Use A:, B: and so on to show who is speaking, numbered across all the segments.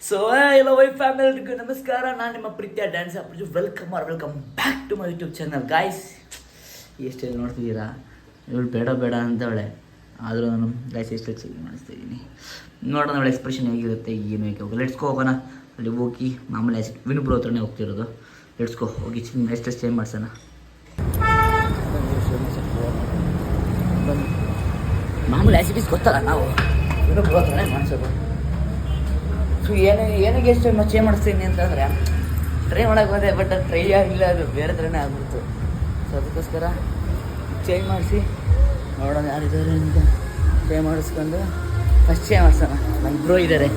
A: So ಎಲ್ಲ wife ಫ್ಯಾಮಿಲಿಗೂ ನಮಸ್ಕಾರ. ನಾನು ನಿಮ್ಮ ಪ್ರೀತಿಯ ಡ್ಯಾನ್ಸ್ ಅಪ್ಪ. Welcome back to my YouTube channel guys. ಎಷ್ಟೆಲ್ಲ ನೋಡ್ತಿದ್ದೀರಾ? ಇವಳು ಬೇಡ ಅಂತವಳೆ, ಆದರೂ ನಾನು ಗಾಯ್ಸ್ ಎಷ್ಟು ಚೆನ್ನಾಗಿ ಮಾಡಿಸ್ತಾ ಇದ್ದೀನಿ. ನೋಡೋಣ ಅವಳ ಎಕ್ಸ್ಪ್ರೆಷನ್ ಹೇಗಿರುತ್ತೆ, ಏನು ಹೇಗೆ. ಲೆಟ್ಸ್ ಗೋ ಹೋಗೋಣ. ಅಲ್ಲಿ ಹೋಗಿ ಮಾಮೂಲಿ ವಿನುಬ್ರು ಹತ್ರನೇ ಹೋಗ್ತಿರೋದು. ಲೆಟ್ಸ್ ಗೋ ಹೋಗಿ ಎಷ್ಟು ಚೇಂಜ್ ಮಾಡ್ಸೋಣ. ಮಾಮೂಲಿ ಆ್ಯಸಿಟೀಸ್ ಗೊತ್ತಲ್ಲ, ನಾವು ವಿನುಬ್ರು ಹತ್ರನೇ ಮಾಡಿಸೋದು. ಸೊ ಏನಿಗೆ ಎಷ್ಟು ಚೇಂಜ್ ಮಾಡಿಸ್ತೀನಿ ಅಂತಂದರೆ ಟ್ರೈ ಮಾಡೋಕ್ಕೆ ಹೋದೆ, ಬಟ್ ಅದು ಟ್ರೈ ಆಗಿಲ್ಲ, ಅದು ಬೇರೆ ಥರನೇ ಆಗ್ಬಿಡ್ತು. ಸೊ ಅದಕ್ಕೋಸ್ಕರ ಚೇಂಜ್ ಮಾಡಿಸಿ ನೋಡೋಣ ಯಾರಿದ್ದಾರೆ ಅಂತ ಚೇಂಜ್ ಮಾಡಿಸ್ಕೊಂಡು ಫಸ್ಟ್ ಚೇಂಜ್ ಮಾಡಿಸೋಣ. ನನ್ನ ಬ್ರೋ ಇದ್ದಾರೆ.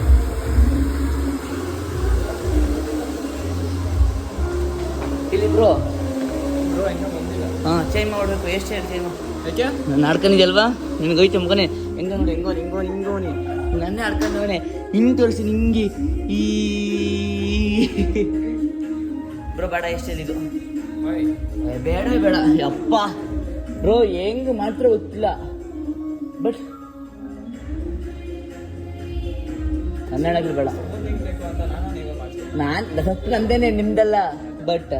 A: ಇಲ್ಲಿ ಬ್ರೋ ಹಾಂ ಚೇಂಜ್ ಮಾಡಬೇಕು. ಎಷ್ಟು ಚೇಂಜ್ ನಾನು ಆಡ್ಕೊಂಡಿದ್ದಲ್ವಾ, ನಿನಗೆ ಹೋಯ್ತು ಮುಖನೇ ಹೆಂಗ ನೋಡಿ, ಹಿಂಗೋನಿ ನನ್ನೇ ಆಡ್ಕೊಂಡವನೇ ಹಿಂಗೆ ತೋರಿಸಿ ನಿಂಗೆ ಈ ಬ್ರೋ ಬೇಡ. ಎಷ್ಟೇನಿದು ಬೇಡ ಯಪ್ಪ ಬ್ರೋ, ಹೆಂಗೆ ಮಾತ್ರ ಗೊತ್ತಿಲ್ಲ, ಬಟ್ ಕನ್ನಡಗಳು ಬೇಡ. ನಾನು ಸತ್ತು ನಂದೇನೆ, ನಿಮ್ದಲ್ಲ. ಬಟ್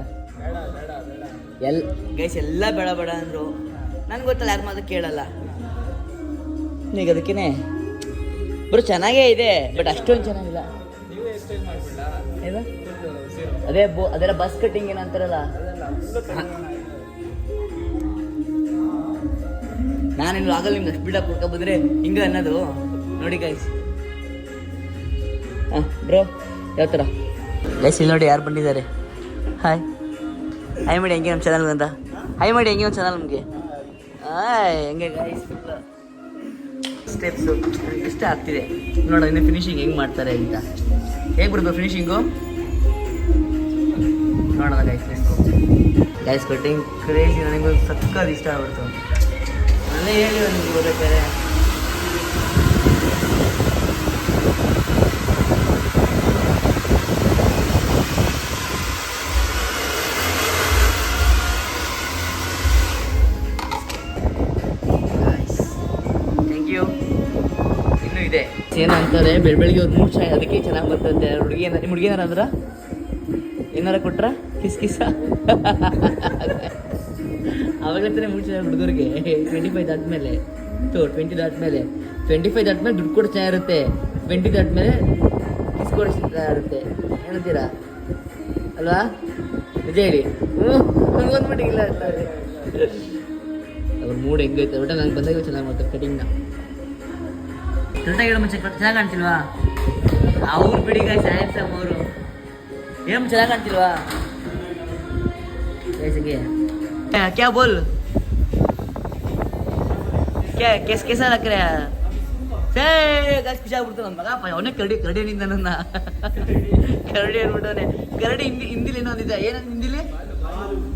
A: ಗೈಸ್ ಎಲ್ಲ ಬೇಡ ಅಂದರು. ನನ್ಗೆ ಗೊತ್ತಲ್ಲ, ಯಾರು ಮಾತ್ರ ಕೇಳಲ್ಲ. ಈಗ ಅದಕ್ಕೇನೆ ಬ್ರೋ ಚೆನ್ನಾಗೇ ಇದೆ, ಬಟ್ ಅಷ್ಟೊಂದು ಚೆನ್ನಾಗಿಲ್ಲ. ಅದೇ ಅದರ ಬಸ್ ಕಟ್ಟಿಂಗ್ ಏನಂತಾರಲ್ಲ, ನಾನಿನ್ನು ಆಗಲ್ಲ ನಿಮ್ಗೆ ಅಷ್ಟು ಬಿಲ್ಡಪ್ ಕೊಡ್ಕೊ ಬಂದರೆ ಹಿಂಗೆ ಅನ್ನೋದು ನೋಡಿ ಗೈಸ್. ಹಾಂ ಬ್ರೋ ಯಾವ ಥರ ಗೈಸ್ ಇಲ್ಲಿ ನೋಡಿ ಯಾರು ಬಂದಿದ್ದಾರೆ. ಹಾಯ್ ಮಾಡಿ ಹೆಂಗೆ ನಮ್ಮ ಚಾನಲ್ ಅಂತ ಹಾಯ್ ಮಾಡಿ ಹೆಂಗೆ ಒಂದು ಚಾನಲ್ ನಮಗೆ. ಹೆಂಗೆ ಗೈಸ್ ಸ್ಟೆಪ್ಸು ಇಷ್ಟ ಆಗ್ತಿದೆ ನೋಡೋ. ಇನ್ನು ಫಿನಿಶಿಂಗ್ ಹೆಂಗೆ ಮಾಡ್ತಾರೆ ಅಂತ. ಹೇಗೆ ಬರೋದು ಫಿನಿಶಿಂಗು ನೋಡೋಣ ಗೈಸ್. ಕಟ್ಟಿಂಗ್ ಕ್ರೇಜಿ, ನನಗೆ ಸಕ್ಕತ್ ಇಷ್ಟ ಆಗ್ಬಿಡ್ತು. ಅಲ್ಲೇ ಹೇಳಿ ನಿಮ್ಗೆ ಗೊತ್ತಾಗ್ತಾರೆ. ಇದೆ ಏನಂತಾರೆ, ಬೆಳಗ್ಗೆ ಒಂದು ಮೂರು ಚೆನ್ನಾಗಿ, ಅದಕ್ಕೆ ಚೆನ್ನಾಗಿ ಬರ್ತದೆ. ನಿಮ್ಮ ಹುಡುಗಿ ಏನಾರ ಏನಾರ ಕೊಟ್ರ ಕಿಸ್ ಅವಾಗಲೇ ಮೂರು ಚೆನ್ನಾಗಿ ಹುಡುಗರಿಗೆ 25 ಆದಮೇಲೆ 20 ದಾಟ್ಮೇಲೆ ದುಡ್ಡು ಕೊಡೋ ಚೆನ್ನಾಗಿರುತ್ತೆ. 20 ದಾಟ್ಮೇಲೆ ಕಿಸ್ ಕೊಡೋ ಚೆನ್ನಾಗಿರುತ್ತೆ. ಏನಂತೀರಾ ಅಲ್ವಾ? ನಿಜ ಹೇಳಿ. ನನಗೊಂದ್ಬಿಟ್ಟಿಲ್ಲ ಅಂತ ಅವ್ರ ಮೂಡ್ ಹೆಂಗೈತೆ. ಒಟ್ಟ ನಂಗೆ ಬಂದಾಗ ಚೆನ್ನಾಗಿ ಮಾಡ್ತಾರೆ ಕಟಿಂಗ್ನ. ಹೇಳೋ ಮುಂಚೆ ಚೆನ್ನಾಗಿ ಕಾಣ್ತಿಲ್ವಾ? ಅವ್ರು ಬಿಡಿ ಗಾಯ್ಸ್, ಹ್ಯಾಂಡ್ಸಮ್ ಅವರು. ಏನು ಚೆನ್ನಾಗಿ ಕಾಣ್ತಿಲ್ವಾ ಗೈಸ್ಗೆ? ಕ್ಯಾ ಬೋಲ್ ಕ್ಯಾ ಕೆಸ ಹಾಕ್ರೆ ಸೇ ಗಾಯ್ಸ್ ಖುಷಿ ಆಗ್ಬಿಡ್ತು. ನನ್ನ ಮಗ ಅವನೇ ಕರಡಿ ನಿಂದ ನನ್ನ ಕರಡಿ ಅಂದ್ಬಿಟ್ಟವನೆ. ಕರಡಿ ಹಿಂದಿಲಿ ಏನೋ ಅಂದಿದ್ದ. ಏನಂತ ಹಿಂದಿಲಿ?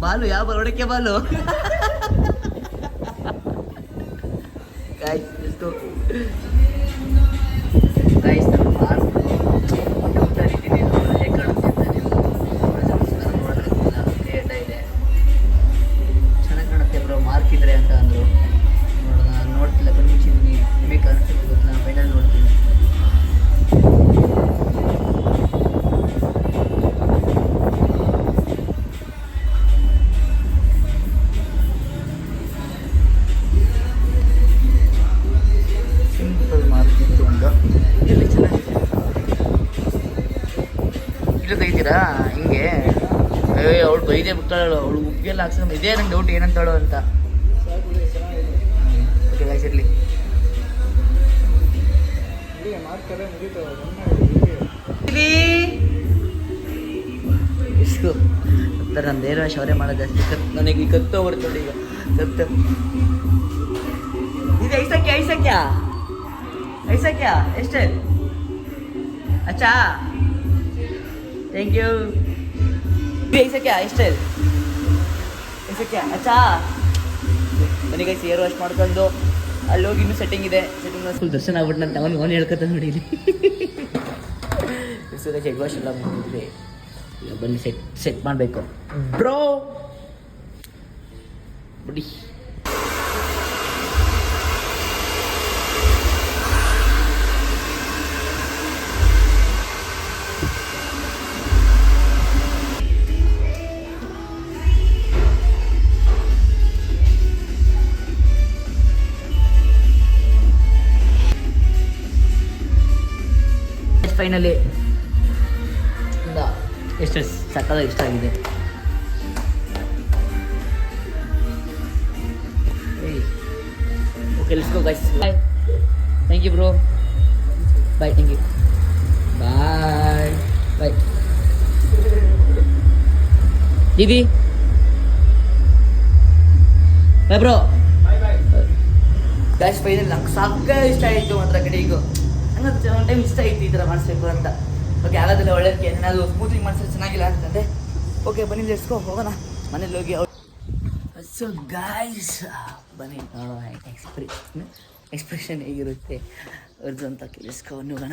A: ಬಾಲು. ಯಾವ ಬಾಲ್? ಹೊಡಕ್ಕೆ ಬಾಲು ಗಾಯ್ಸ್. ಎಷ್ಟು ಗೈಸ್ ನಾನು ಮಾರ್ಕ್ ಹೇಗೆ ಕಾಣುತ್ತೆ ಅಂತ ನೀವು ಇದೆ. ಚೆನ್ನಾಗಿ ಕಾಣುತ್ತೆ ಬ್ರೋ, ಮಾರ್ಕ್ ಇದ್ರೆ ಅಂತ ಅಂದರು. ನೋಡೋಣ, ನಾನು ನೋಡ್ತಿಲ್ಲ, ಕಣ್ಮುಚ್ಚಿದ್ದೀನಿ. ನಿಮಗೆ ಕಾಣಿಸುತ್ತೆ ಗೊತ್ತು, ನಾನು ಫೈನಲ್ ನೋಡ್ತೀನಿ. ಸಿಂಪಲ್ ಮಾರ್ಕ್ ಇತ್ತು ಒಂದು. ಎಲ್ಲಿ ಚೆನ್ನಾಗಿದೆ ಇಲ್ಲ ತೆಗಿತೀರಾ ಹಿಂಗೆ? ಅಯ್ಯೋ ಅವಳು ಬೈದೇ ಬಿಡ್ತಾಳು, ಅವಳು ಉಪ್ಪಿಗೆಲ್ಲ ಹಾಕ್ಸ್ಕೊಂಡು. ಇದೇ ನಂಗೆ ಡೌಟ್ ಏನಂತಾಳೋ ಅಂತ. ಓಕೆ ಗೈಸ್ ಇರಲಿ. ಇಷ್ಟು ಅಂತಾರೆ ನನ್ನ ದೇವ ಶೌರ್ಯ ಮಾಡೋದು ಜಾಸ್ತಿ. ನನಗೆ ಕತ್ತು ಬರ್ತದೆ ನೋಡಿ. ಈಗ ಕತ್ತು ಇದು ಐಸಕ್ಯ ಎಷ್ಟೇ? ಅಚ್ಚಾ ಥ್ಯಾಂಕ್ ಯು. ಐಸಕ್ಯ ಎಷ್ಟೇ? ಅಚ್ಚಾ ನನಗೆ ಏರ್ ವಾಶ್ ಮಾಡ್ಕೊಂಡು ಅಲ್ಲಿ ಹೋಗಿ ಇನ್ನೂ ಸೆಟ್ಟಿಂಗ್ ಇದೆ. ಫುಲ್ ದರ್ಶನ ಆಗ್ಬಿಟ್ಟು ನಾನು ಅವನು ಹೇಳ್ಕೊತ ನೋಡಿ. ಹೆಡ್ ವಾಶ್ ಎಲ್ಲ ಮಾಡಿದ್ವಿ. ಈಗ ಬನ್ನಿ ಸೆಟ್ ಮಾಡಬೇಕು ಬ್ರೋ. ಬಿಡಿ ಫೈನಲಿ ಎಷ್ಟು ಸಕ್ಕದ ಇಷ್ಟ ಆಗಿದೆ. Okay let's go guys. Bye, thank you bro. Bye, thank you. Bye bye ದೀದಿ. Bye bro. ಗೈಸ್ ಫೈನಲ್ ನಂಗೆ ಸಾಕ ಇಷ್ಟ ಆಯಿತು ಮಾತ್ರ ಕಡೆಗೂ. ಹಂಗಂತ ಒಂದು ಟೈಮ್ ಇಷ್ಟ ಆಯಿತು ಈ ಥರ ಮಾಡಿಸ್ಬೇಕು ಅಂತ. ಓಕೆ ಆಗೋದಿಲ್ಲ ಒಳ್ಳೆದಕ್ಕೆ ಏನಾದರೂ ಸ್ಮೂತಿಂಗ್ ಮಾಡಿಸಿದ್ರೆ ಚೆನ್ನಾಗಿಲ್ಲ ಅಂತಂದೆ. ಓಕೆ ಬನ್ನಿ ಲೆಟ್ಸ್ಕೋ ಹೋಗೋಣ ಮನೇಲಿ ಹೋಗಿ. ಸೊ ಗಾಯ್ಸ್ ಬನ್ನಿ ನೋಡೋಣ ಎಕ್ಸ್ಪ್ರೆಷನ್ ಹೇಗಿರುತ್ತೆ ಅವ್ರದ್ದು ಅಂತ ಕೇಳಿಸ್ಕೊಂಡು ಹೋಗೋಣ.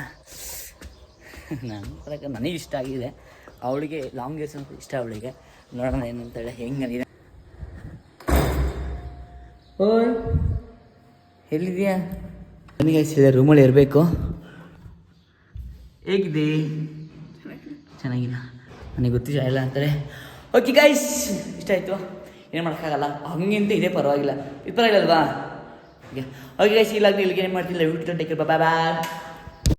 A: ನನಗೆ ಇಷ್ಟ ಆಗಿದೆ, ಅವಳಿಗೆ ಲಾಂಗ್ ಏರ್ಸ್ ಅಂತ ಇಷ್ಟ. ಅವಳಿಗೆ ನೋಡೋಣ ಏನಂತೇಳಿ ಹೆಂಗಿದೆ. ಓಯ್ ಎಲ್ಲಿದೆಯಾ? ನನಗೆ ರೂಮಲ್ಲಿ ಇರಬೇಕು. ಹೇಗಿದೆ? ಚೆನ್ನಾಗಿಲ್ಲ, ನನಗೆ ಗೊತ್ತಿಲ್ಲ ಇಲ್ಲ ಅಂತಾರೆ. ಓಕೆ ಗೈಸ್ ಇಷ್ಟ ಆಯಿತು, ಏನು ಮಾಡೋಕ್ಕಾಗಲ್ಲ. ಹಂಗಿಂತ ಇದೇ ಪರವಾಗಿಲ್ಲ, ಇದು ಪರವಾಗಿಲ್ಲಲ್ವಾ? ಓಕೆ ಓಕೆ ಗೈಸ್, ಇಲ್ಲಾಗಲಿ ಇಲ್ಲಿಗೆ ಏನು ಮಾಡ್ತಿಲ್ಲ. ಟೇಕ್ ಕೇರ್, ಬಾಯ್ ಬಾಯ್.